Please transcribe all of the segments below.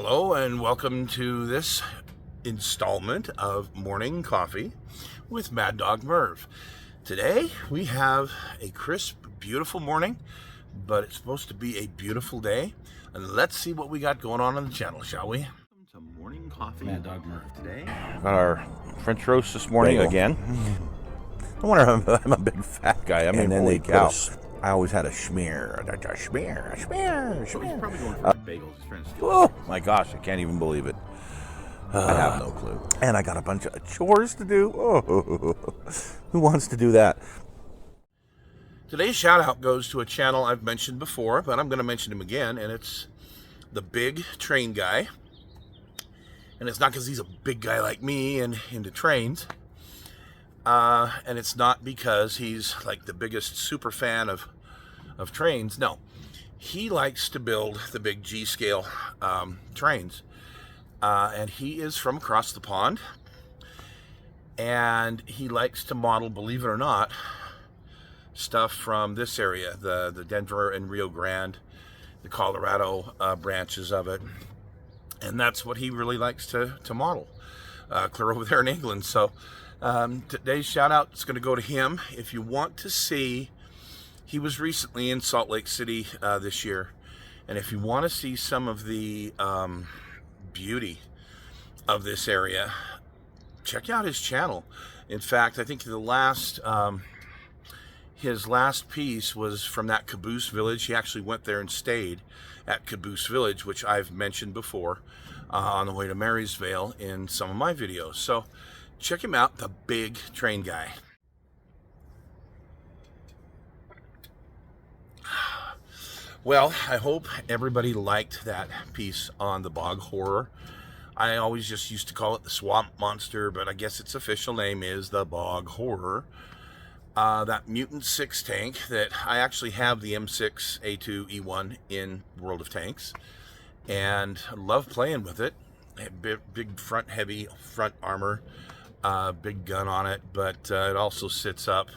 Hello and welcome to this installment of Morning Coffee with Maddog Merv. Today we have a crisp, beautiful morning, but it's supposed to be a beautiful day. And let's see what we got going on the channel, shall we? Welcome to Morning Coffee. Maddog Merv today. Got our French roast this morning Bagel. again. I wonder I'm a big fat guy. I mean, And then holy they cow. I always had a schmear. A schmear. He's probably going for bagels. He's trying to steal. Oh my gosh, I can't even believe it. I have no clue. And I got a bunch of chores to do. Oh, who wants to do that? Today's shout out goes to a channel I've mentioned before, but I'm going to mention him again, and it's the Big Train Guy. And it's not because he's a big guy like me and into trains. And it's not because he's like the biggest super fan of trains. No, he likes to build the big G-scale trains. And he is from across the pond. And he likes to model, believe it or not, stuff from this area, the Denver and Rio Grande, the Colorado branches of it. And that's what he really likes to model, clear over there in England. So today's shout out is going to go to him. If you want to see, he was recently in Salt Lake City this year. And if you want to see some of the beauty of this area, check out his channel. In fact, I think the last his last piece was from that Caboose Village. He actually went there and stayed at Caboose Village, which I've mentioned before on the way to Marysvale in some of my videos. So check him out, the Big Train Guy. Well, I hope everybody liked that piece on the bog horror. I always just used to call it the swamp monster, but I guess its official name is the bog horror. That Mutant 6 tank that I actually have the M6 A2 E1 in World of Tanks, and love playing with it. Big front, heavy front armor, big gun on it, but it also sits up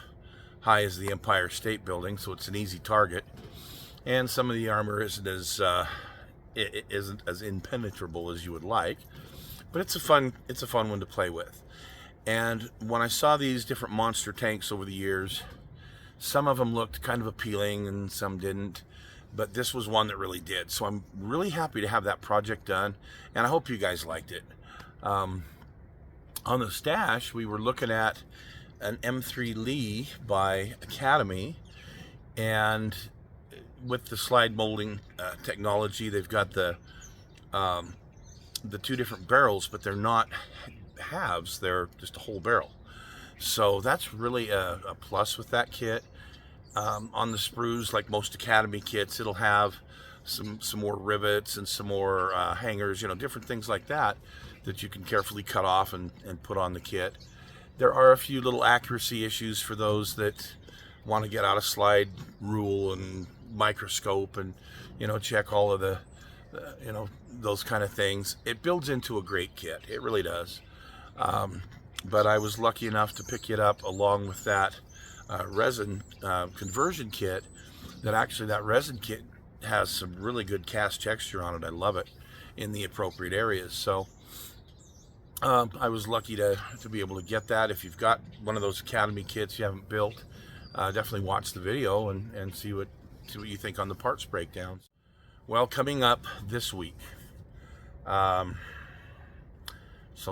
high as the Empire State Building, so it's an easy target. And some of the armor isn't as impenetrable as you would like, but it's a fun one to play with. And when I saw these different monster tanks over the years, some of them looked kind of appealing and some didn't, but this was one that really did. So I'm really happy to have that project done, and I hope you guys liked it. On the stash, we were looking at an M3 Lee by Academy, and with the slide molding technology, they've got the two different barrels, but they're not halves, they're just a whole barrel. So that's really a plus with that kit. On the sprues, like most Academy kits, it'll have some more rivets and some more hangers, different things like that you can carefully cut off and put on the kit. There are a few little accuracy issues for those that want to get out of slide rule and microscope and check all of the those kind of things. It builds into a great kit, it really does. But I was lucky enough to pick it up along with that resin conversion kit. That resin kit has some really good cast texture on it. I love it in the appropriate areas. So I was lucky to be able to get that. If you've got one of those Academy kits you haven't built, definitely watch the video and see what you think on the parts breakdowns. Well, coming up this week, so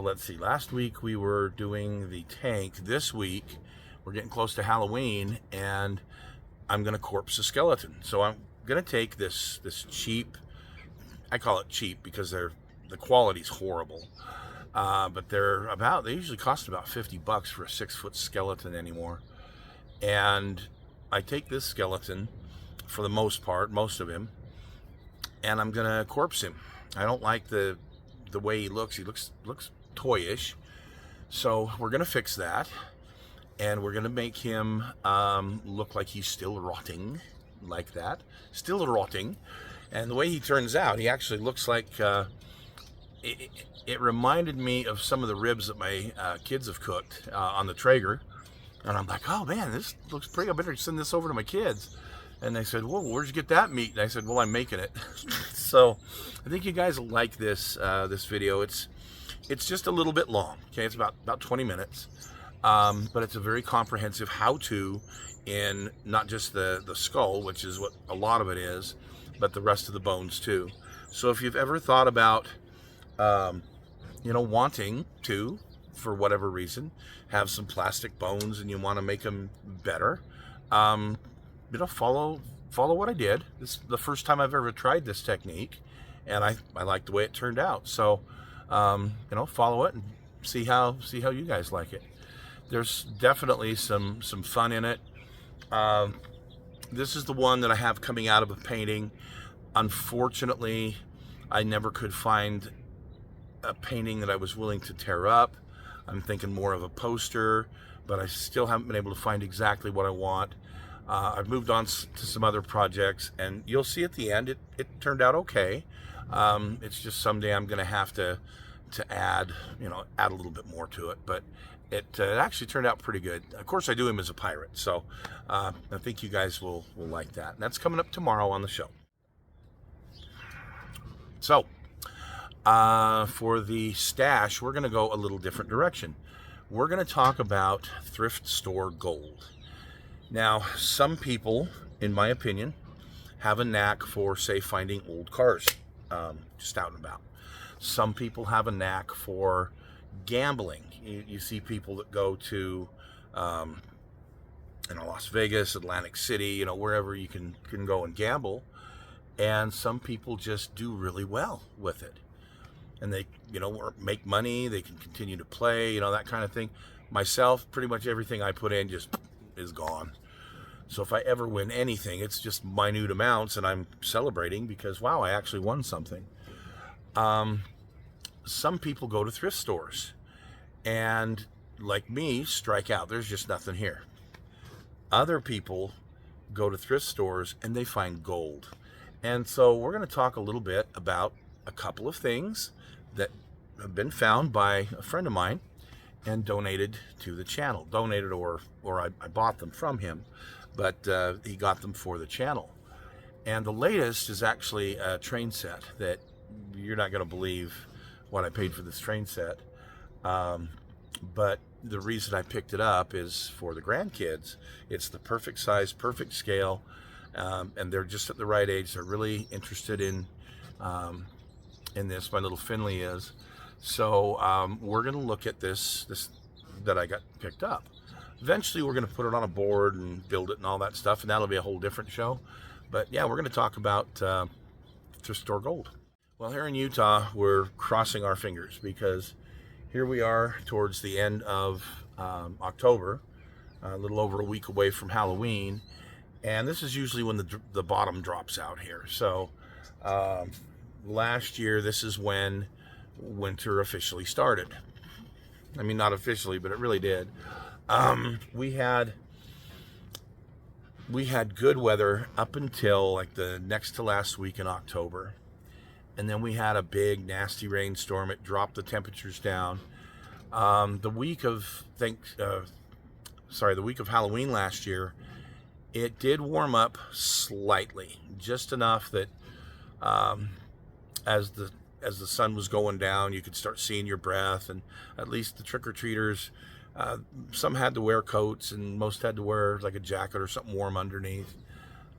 let's see, last week we were doing the tank. This week we're getting close to Halloween, and I'm going to corpse a skeleton. So I'm going to take this cheap, I call it cheap because the quality's horrible, but they usually cost about $50 for a 6-foot skeleton anymore. And I take this skeleton, for the most part, most of him, and I'm gonna corpse him. I don't like the way he looks. He looks toyish. So we're gonna fix that, and we're gonna make him look like he's still rotting, like that, still rotting. And the way he turns out, he actually looks like it reminded me of some of the ribs that my kids have cooked on the Traeger. And I'm like, oh man, this looks pretty. I better send this over to my kids. And they said, "Whoa, where'd you get that meat?" And I said, "Well, I'm making it." So I think you guys will like this this video. It's just a little bit long. Okay, it's about 20 minutes, but it's a very comprehensive how-to in not just the skull, which is what a lot of it is, but the rest of the bones too. So if you've ever thought about wanting to, for whatever reason, have some plastic bones and you want to make them better, follow what I did. This is the first time I've ever tried this technique, and I like the way it turned out. So, follow it and see how you guys like it. There's definitely some fun in it. This is the one that I have coming out of a painting. Unfortunately, I never could find a painting that I was willing to tear up. I'm thinking more of a poster, but I still haven't been able to find exactly what I want. I've moved on to some other projects, and you'll see at the end it turned out okay. It's just someday I'm going to have to add a little bit more to it, but it actually turned out pretty good. Of course, I do him as a pirate, so I think you guys will like that. And that's coming up tomorrow on the show. So for the stash, we're going to go a little different direction. We're going to talk about thrift store gold. Now, some people, in my opinion, have a knack for, say, finding old cars just out and about. Some people have a knack for gambling. You see people that go to Las Vegas, Atlantic City, wherever you can go and gamble. And some people just do really well with it. And they, make money, they can continue to play, that kind of thing. Myself, pretty much everything I put in just is gone. So if I ever win anything, it's just minute amounts, and I'm celebrating because, wow, I actually won something. Some people go to thrift stores and, like me, strike out. There's just nothing here. Other people go to thrift stores and they find gold. And so we're going to talk a little bit about a couple of things that have been found by a friend of mine and donated to the channel. Donated or I bought them from him, but he got them for the channel. And the latest is actually a train set that you're not going to believe what I paid for this train set. But the reason I picked it up is for the grandkids. It's the perfect size, perfect scale, and they're just at the right age. They're really interested in this. My little Finley is. So we're going to look at this that I got picked up. Eventually, we're going to put it on a board and build it and all that stuff, and that'll be a whole different show. But yeah, we're going to talk about thrift store gold. Well, here in Utah, we're crossing our fingers because here we are towards the end of October, a little over a week away from Halloween, and this is usually when the bottom drops out here. So last year, this is when winter officially started. I mean, not officially, but it really did. We had good weather up until like the next to last week in October. And then we had a big nasty rainstorm. It dropped the temperatures down. The week of Halloween last year, it did warm up slightly, just enough that as the sun was going down, you could start seeing your breath. And at least the trick-or-treaters, some had to wear coats, and most had to wear like a jacket or something warm underneath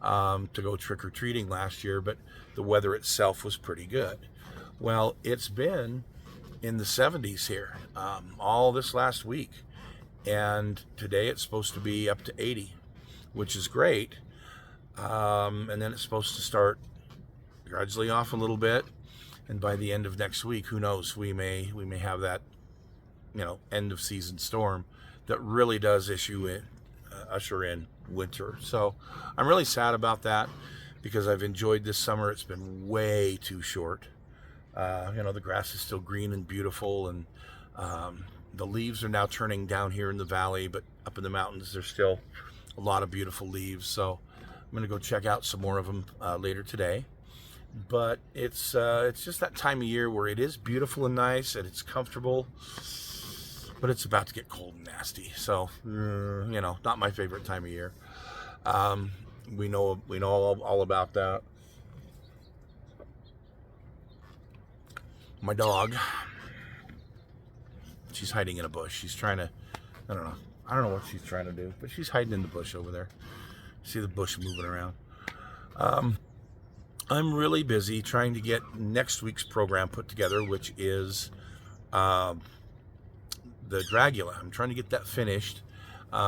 to go trick-or-treating last year. But the weather itself was pretty good. Well, it's been in the 70s here all this last week, and today it's supposed to be up to 80, which is great. And then it's supposed to start gradually off a little bit, and by the end of next week, who knows, we may have that end of season storm that really does usher in winter. So I'm really sad about that because I've enjoyed this summer. It's been way too short. The grass is still green and beautiful, and the leaves are now turning down here in the valley, but up in the mountains there's still a lot of beautiful leaves. So I'm going to go check out some more of them later today. But it's just that time of year where it is beautiful and nice and it's comfortable, but it's about to get cold and nasty. So not my favorite time of year. We know all about that. My dog, she's hiding in a bush. She's trying to, I don't know what she's trying to do, but she's hiding in the bush over there. See the bush moving around. I'm really busy trying to get next week's program put together, which is the Dragula. I'm trying to get that finished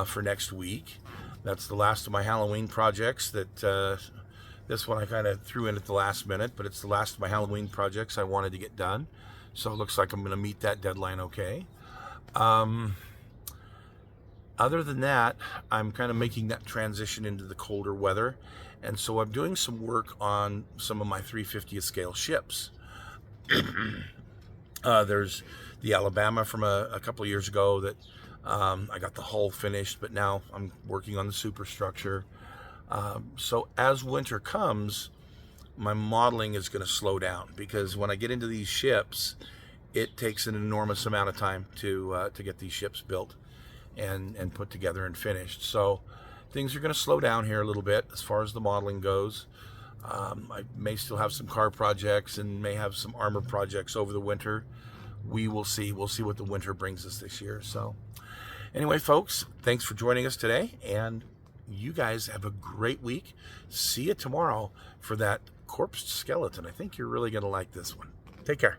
for next week. That's the last of my Halloween projects. This one I kind of threw in at the last minute, but it's the last of my Halloween projects I wanted to get done. So it looks like I'm going to meet that deadline okay. Other than that, I'm kind of making that transition into the colder weather. And so I'm doing some work on some of my 350th scale ships. There's the Alabama from a couple of years ago that I got the hull finished, but now I'm working on the superstructure. So as winter comes, my modeling is going to slow down, because when I get into these ships, it takes an enormous amount of time to get these ships built and put together and finished. So things are going to slow down here a little bit as far as the modeling goes. I may still have some car projects and may have some armor projects over the winter. We will see. We'll see what the winter brings us this year. So anyway, folks, thanks for joining us today, and you guys have a great week. See you tomorrow for that corpse skeleton. I think you're really going to like this one. Take care.